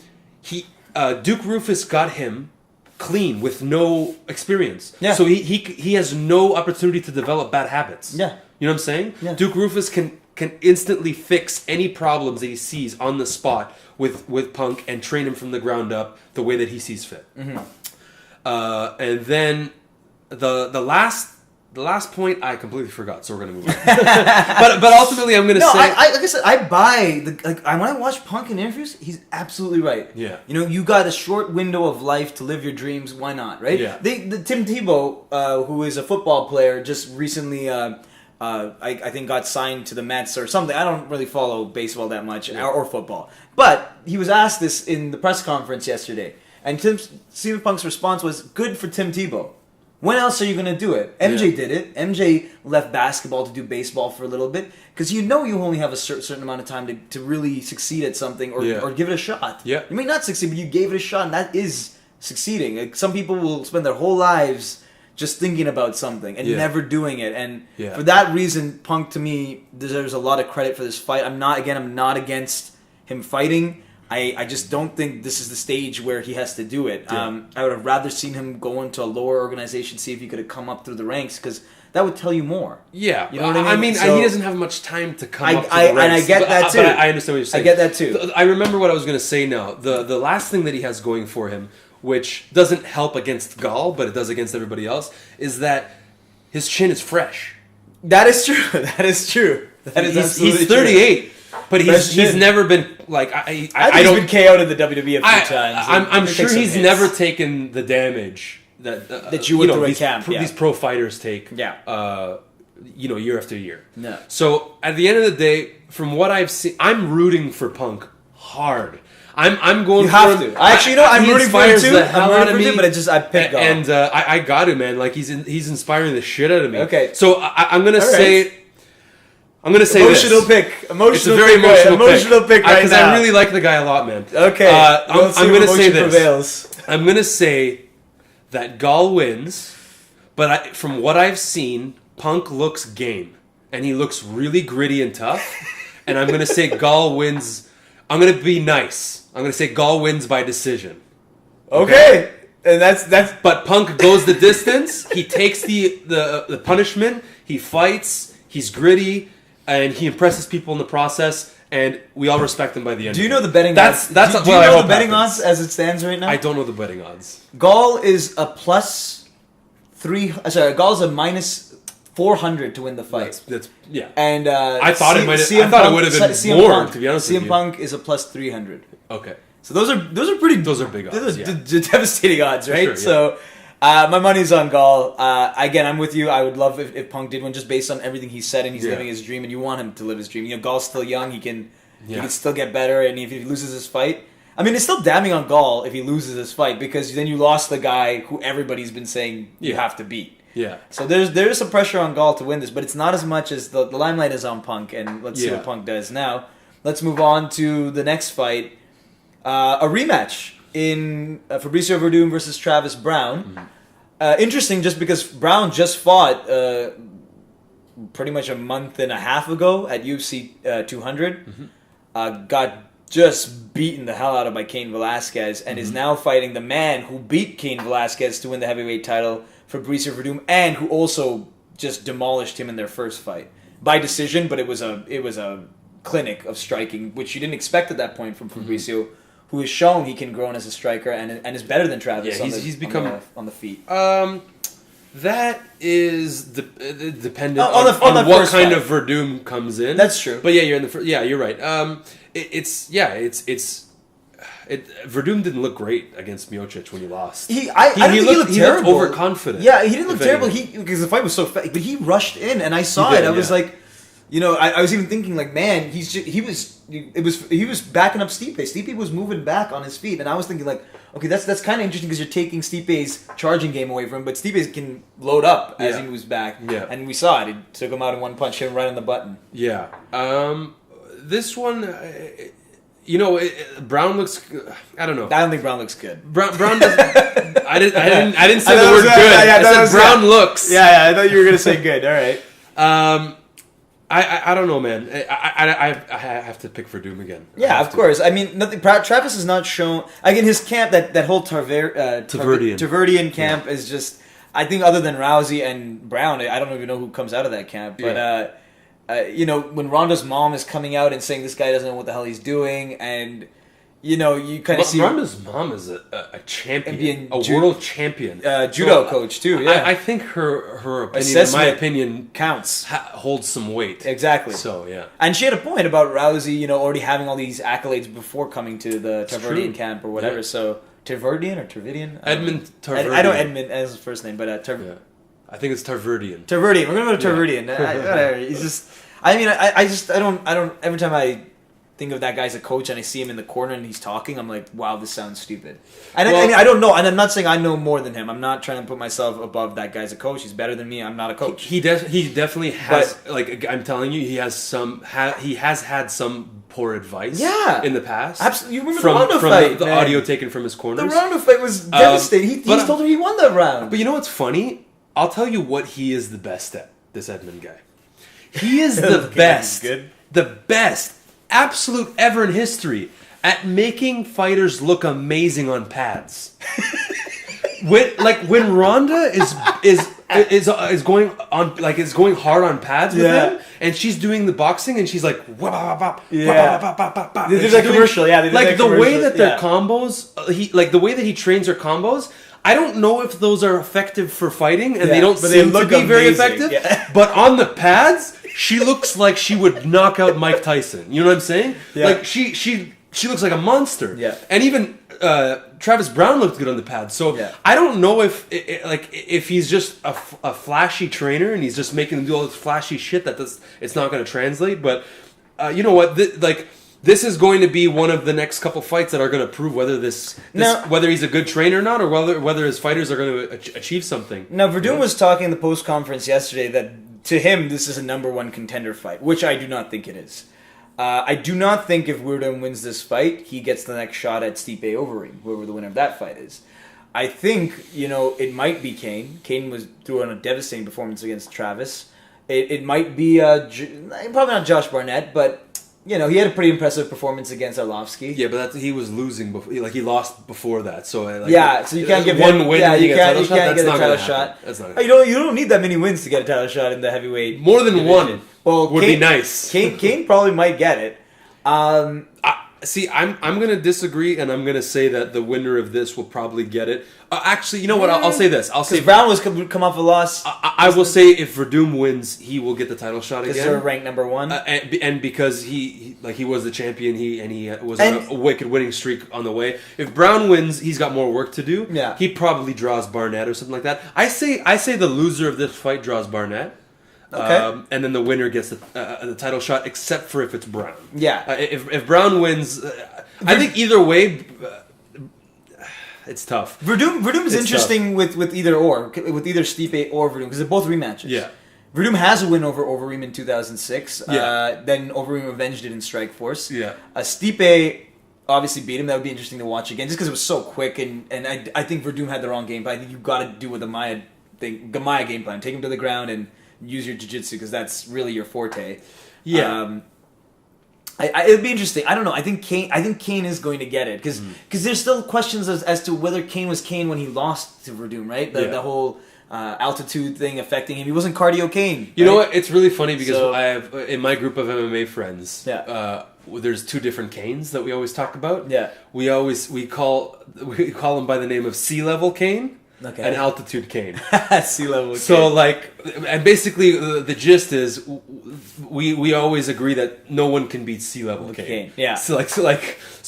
Duke Rufus got him clean with no experience, so he has no opportunity to develop bad habits. You know what I'm saying? Duke Rufus can instantly fix any problems that he sees on the spot with Punk and train him from the ground up the way that he sees fit. And then the last point I completely forgot, so we're gonna move on. but ultimately, I'm gonna say, like I said, I buy when I watch Punk in interviews, he's absolutely right. You know, you got a short window of life to live your dreams. Why not? Right? The Tim Tebow, who is a football player, just recently. I think got signed to the Mets or something. I don't really follow baseball that much or football. But he was asked this in the press conference yesterday. And CM Punk's response was, good for Tim Tebow. When else are you going to do it? MJ did it. MJ left basketball to do baseball for a little bit. Because you only have a certain amount of time to really succeed at something or give it a shot. You may not succeed, but you gave it a shot, and that is succeeding. Like, some people will spend their whole lives just thinking about something and never doing it. And for that reason, Punk, to me, deserves a lot of credit for this fight. I'm not against him fighting. I just don't think this is the stage where he has to do it. I would have rather seen him go into a lower organization, see if he could have come up through the ranks, because that would tell you more. Yeah. You know what I mean? I mean, So, he doesn't have much time to come up to the ranks. And I get that too. But I understand what you're saying. I get that too. I remember what I was going to say now. The last thing that he has going for him, which doesn't help against Gall, but it does against everybody else, is that his chin is fresh. That is true. That is true. That is absolutely he's 38. True. But he's never been like I don't been KO'd in the WWE a few times. I'm sure he's never taken the damage that you would through a camp. These pro fighters take. Yeah. Year after year. No. So at the end of the day, from what I've seen, I'm rooting for Punk hard. I'm going. You have to. I'm rooting for him too. I'm rooting for him, but I pick Gall. And I got to, man. Like he's inspiring the shit out of me. Okay. So I'm gonna say. Right. I'm going to say emotional this. Pick. It's a very emotional pick right now. Because I really like the guy a lot, man. Okay. I'm going to say this. Prevails. I'm going to say that Gall wins, but from what I've seen, Punk looks game. And he looks really gritty and tough. And I'm going to say Gall wins. I'm going to be nice. I'm going to say Gall wins by decision. Okay. And that's. But Punk goes the distance. He takes the punishment. He fights. He's gritty. And he impresses people in the process, and we all respect him by the end. Do you know the betting odds? That's do you know the betting odds as it stands right now? I don't know the betting odds. Gall is a Gall's a minus 400 to win the fight. That's yeah. And I thought it would have been more. To be honest with you, CM Punk is a plus 300. Okay. So those are big odds. Those are devastating odds, right? Sure, yeah. So. My money's on Gall. Again, I'm with you. I would love if Punk did one, just based on everything he said, and he's living his dream, and you want him to live his dream. You know, Gall's still young. He can still get better, and if he loses his fight, I mean, it's still damning on Gall if he loses his fight, because then you lost the guy who everybody's been saying you have to beat. Yeah. So there is some pressure on Gall to win this, but it's not as much as the limelight is on Punk, and let's see what Punk does now. Let's move on to the next fight, a rematch in Fabricio Verdum versus Travis Browne. Mm-hmm. Interesting, just because Browne just fought pretty much a month and a half ago at UFC 200. Mm-hmm. Got just beaten the hell out of by Cain Velasquez, and is now fighting the man who beat Cain Velasquez to win the heavyweight title, Fabricio Verdum, and who also just demolished him in their first fight by decision. But it was a clinic of striking, which you didn't expect at that point from Fabricio. Mm-hmm. Who has shown he can grow as a striker and is better than Travis. Yeah, he's become on the feet. That is dependent on what kind of Verdum comes in. That's true. But you're in the you're right. Verdum didn't look great against Miocic when he lost. I don't think he looked terrible. He looked overconfident. Yeah, he didn't look terrible. Because the fight was so fast, but he rushed in, and I saw it. I was like. You know, I was even thinking like, man, he was backing up Stipe. Stipe was moving back on his feet, and I was thinking like, okay, that's kind of interesting because you're taking Stipe's charging game away from him, but Stipe can load up as he moves back. Yeah, and we saw it. He took him out in one punch, hit him right on the button. Yeah. This one, Browne looks. I don't know. I don't think Browne looks good. Browne doesn't. I didn't say the word good. I said Browne looks. Yeah, I thought you were gonna say good. All right. I don't know, man. I have to pick Verdum again. Yeah, of course. I mean, nothing. Travis has not shown. Again, his camp, that whole Taverdian camp is just. I think other than Rousey and Browne, I don't even know who comes out of that camp. But when Ronda's mom is coming out and saying this guy doesn't know what the hell he's doing, and you kind of see Ronda's mom is a champion, world champion, judo coach too. Yeah, I think her opinion, in my opinion, counts, holds some weight. Exactly. So and she had a point about Rousey, already having all these accolades before coming to the Taverdian camp or whatever. Yeah. So Taverdian or Taverdian? Edmund Taverdian. I know Edmund as his first name, but I think it's Taverdian. Taverdian. We're gonna go to Taverdian. Whatever. He's just. I mean, I don't. Every time I think of that guy as a coach and I see him in the corner and he's talking, I'm like, wow, this sounds stupid. And I don't know, and I'm not saying I know more than him. I'm not trying to put myself above that guy as a coach. He's better than me. I'm not a coach. He definitely has, I'm telling you, he has had some poor advice in the past. Absolutely. You remember the Ronda fight, the audio taken from his corners? The Ronda fight was devastating. He told her he won that round. But you know what's funny? I'll tell you what he is the best at, this Edmund guy. He is the best. Good. The best. Absolute ever in history at making fighters look amazing on pads. when Ronda is going on, like, is going hard on pads with him, and she's doing the boxing, and she's like, they did a commercial, the way that their combos, the way that he trains her combos, I don't know if those are effective for fighting, and they don't seem to be very effective. Yeah. But on the pads, she looks like she would knock out Mike Tyson. You know what I'm saying? Yeah. Like she looks like a monster. Yeah. And even Travis Brown looked good on the pads. So I don't know if he's just a flashy trainer and he's just making them do all this flashy shit it's not going to translate. But you know what? This is going to be one of the next couple fights that are going to prove whether whether he's a good trainer or not, or whether his fighters are going to achieve something. Now, Verdum was talking in the post conference yesterday that to him this is a number one contender fight, which I do not think it is. I do not think if Verdum wins this fight, he gets the next shot at Stipe Overeem, whoever the winner of that fight is. I think, it might be Kane. Kane was threw on a devastating performance against Travis. It might be probably not Josh Barnett, but he had a pretty impressive performance against Arlovsky. Yeah, but he was losing before. He lost before that. So so you can't give one win. Yeah, you can't get a title shot. That's not. You don't need that many wins to get a title shot in the heavyweight. More than division. One. Well, would be nice. Kane probably might get it. I'm going to disagree, and I'm going to say that the winner of this will probably get it. Actually, you know what? I'll say this. I'll say Brown was come off a loss. I will say if Verdum wins, he will get the title shot again. Because they're ranked number one, and because he was the champion, he was on a wicked winning streak on the way. If Brown wins, he's got more work to do. Yeah, he probably draws Barnett or something like that. I say the loser of this fight draws Barnett. Okay. And then the winner gets the title shot, except for if it's Brown. Yeah. If Brown wins, I think either way, it's tough. Verdum is interesting with either Stipe or Verdum because they're both rematches. Yeah. Verdum has a win over Overeem in 2006. Yeah. Then Overeem avenged it in Strikeforce. Yeah. Stipe obviously beat him. That would be interesting to watch again, just because it was so quick. And I think Verdum had the wrong game plan. I think you've got to do with the Maya game plan. Take him to the ground and use your jiu-jitsu because that's really your forte. Yeah. It'd be interesting. I don't know. I think Kane is going to get it because there's still questions as to whether Kane was Kane when he lost to Verdum, right? The whole altitude thing affecting him. He wasn't cardio Kane. You know what? It's really funny because I have in my group of MMA friends. Yeah. There's two different Kanes that we always talk about. Yeah. We call him by the name of sea level Kane. Okay. And altitude Kane. Sea level Kane. So and basically the gist is we always agree that no one can beat sea level Kane. Yeah. So if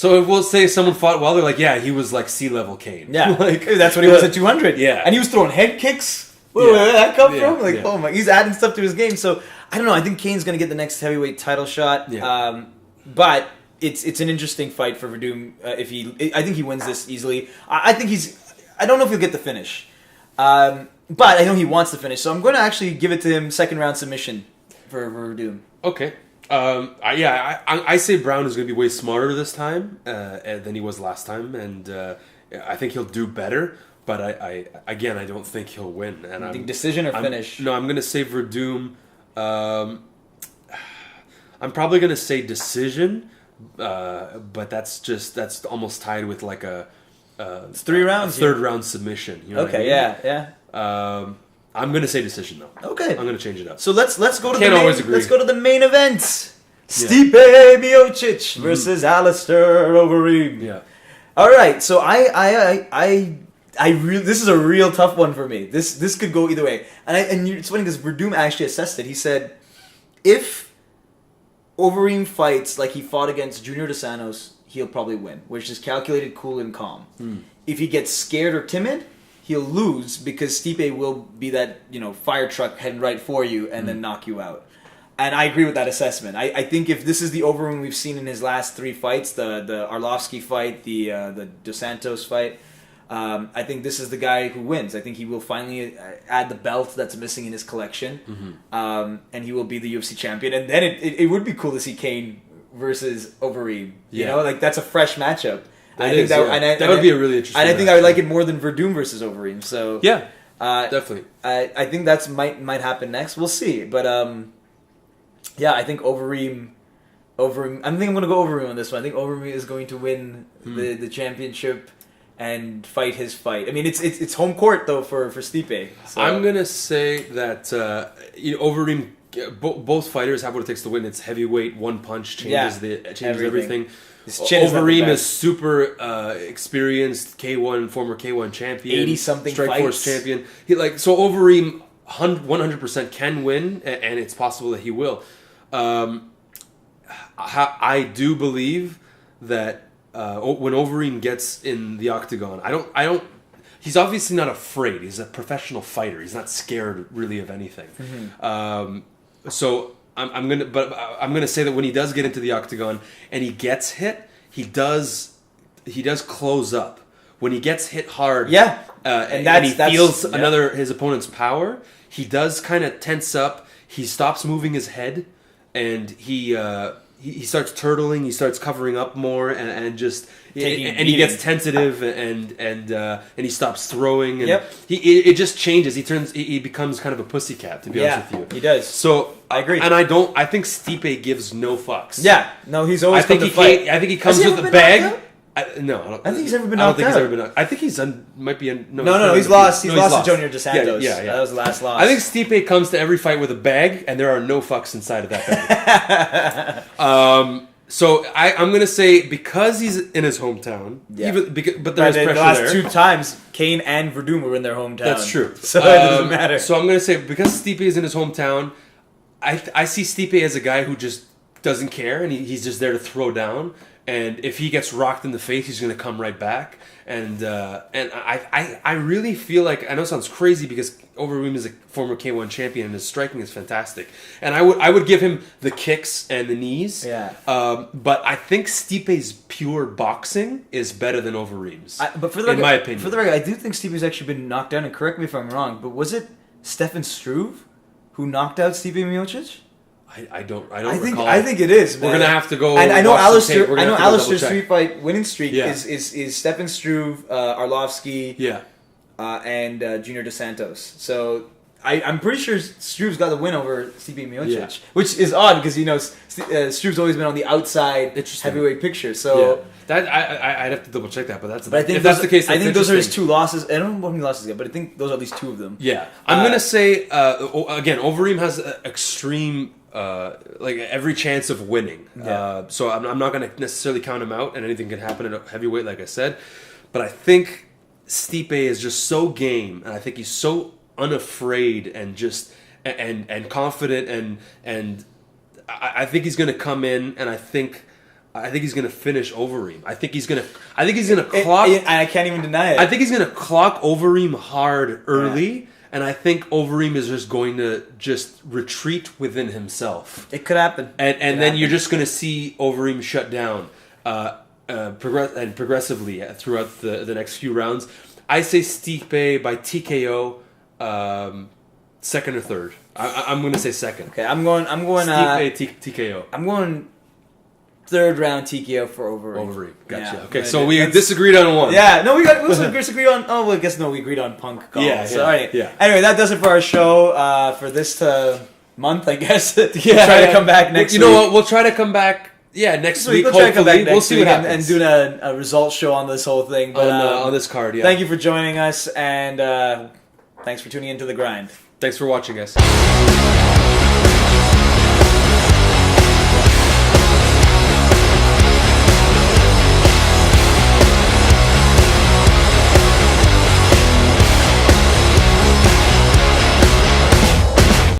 we'll say someone fought well, they're like, yeah, he was like sea level Kane. Yeah. That's what he was at 200. Yeah. And he was throwing head kicks. Where did that come from? Oh my, he's adding stuff to his game. So I don't know. I think Kane's going to get the next heavyweight title shot. Yeah. But it's an interesting fight for Verdum. I think he wins this easily. I don't know if he'll get the finish, but I know he wants the finish. So I'm going to actually give it to him second round submission for Verdum. Okay. I say Brown is going to be way smarter this time than he was last time, and I think he'll do better. But I don't think he'll win. And I think decision or finish? No, I'm going to say Verdum. I'm probably going to say decision, but that's almost tied with like it's 3 rounds. Third round submission. You know what I mean? Yeah. I'm gonna say decision though. Okay. I'm gonna change it up. So let's go to Let's go to the main event. Stipe Miocic versus Alistair Overeem. Yeah. All right. So this is a real tough one for me. This could go either way. And it's funny because Verdum actually assessed it. He said, if Overeem fights like he fought against Junior Dos Santos, he'll probably win, which is calculated, cool, and calm. If he gets scared or timid, he'll lose because Stipe will be that fire truck heading right for you and then knock you out. And I agree with that assessment. I think if this is the Overeem we've seen in his last 3 fights, the Arlovsky fight, the Dos Santos fight, I think this is the guy who wins. I think he will finally add the belt that's missing in his collection, and he will be the UFC champion. And then it would be cool to see Kane versus Overeem. That's a fresh matchup. That would be a really interesting. And I think I would like it more than Verdum versus Overeem. So yeah, definitely. I think that's might happen next. We'll see, but I think Overeem Overeem. I think I'm going to go Overeem on this one. I think Overeem is going to win the championship and fight his fight. I mean, it's home court though for Stipe. So. I'm gonna say that Overeem. Both fighters have what it takes to win. It's heavyweight, one punch changes everything. Overeem is super experienced K1 former K1 champion, 80-something Strikeforce champion. Overeem 100% can win, and it's possible that he will. I do believe that when Overeem gets in the octagon, I don't. He's obviously not afraid. He's a professional fighter. He's not scared really of anything. Mm-hmm. So I'm gonna say that when he does get into the octagon and he gets hit, he does close up. When he gets hit hard, and he feels his opponent's power, he does kind of tense up. He stops moving his head, and he starts turtling. He starts covering up more, and he gets tentative, and he stops throwing. And it just changes. He becomes kind of a pussycat, to be honest with you. He does. So I agree. And I think Stipe gives no fucks. Yeah, no, he's always. I think he comes with a bag. I don't think he's ever been knocked out. I think he's might be no. He's lost. He's lost to Junior Dos Santos. Yeah. That was the last loss. I think Stipe comes to every fight with a bag, and there are no fucks inside of that bag. So I'm gonna say because he's in his hometown, but there's pressure there. The last two times, Kane and Verdum were in their hometown. That's true. So it doesn't matter. So I'm gonna say because Stipe is in his hometown, I see Stipe as a guy who just doesn't care, and he's just there to throw down. And if he gets rocked in the face, he's going to come right back. And I really feel like, I know it sounds crazy because Overeem is a former K1 champion and his striking is fantastic. And I would give him the kicks and the knees. Yeah. But I think Stipe's pure boxing is better than Overeem's. In my opinion. For the record, I do think Stipe's actually been knocked down. And correct me if I'm wrong, but was it Stefan Struve who knocked out Stipe Miocic? I don't recall. I think it is. We're gonna have to go. And I know Alistair's street fight winning streak is Stefan Struve, Arlovsky, and Junior Dos Santos. So I'm pretty sure Struve's got the win over Stipe Miocic, which is odd because Struve's always been on the outside heavyweight picture. So that I'd have to double check that, but if that's the case, I think those are his two losses. I don't know how many losses he got, but I think those are at least two of them. Yeah, I'm gonna say again, Overeem has extreme. Every chance of winning. So I'm not going to necessarily count him out, and anything can happen at a heavyweight, like I said. But I think Stipe is just so game, and I think he's so unafraid and just and confident, and I think he's going to come in, and I think he's going to finish Overeem. I think he's going to clock. I can't even deny it. I think he's going to clock Overeem hard early. Yeah. And I think Overeem is just going to just retreat within himself. It could happen. And then you're just going to see Overeem shut down progressively throughout the next few rounds. I say Stipe by TKO, second or third. I'm going to say second. Okay, I'm going. Stipe TKO. I'm going third round TKO for Overeem. Gotcha. Yeah, okay, so we disagreed on one. Yeah, no, we also disagreed on. Oh, well, I guess no, we agreed on Punk. Call. Yeah. Anyway, that does it for our show for this month, I guess. Try to come back next week. You know what? We'll try to come back. Yeah, next week. Hopefully, we'll see what happens. And do a results show on this whole thing. But, on this card. Yeah. Thank you for joining us, and thanks for tuning into The Grind. Thanks for watching, guys.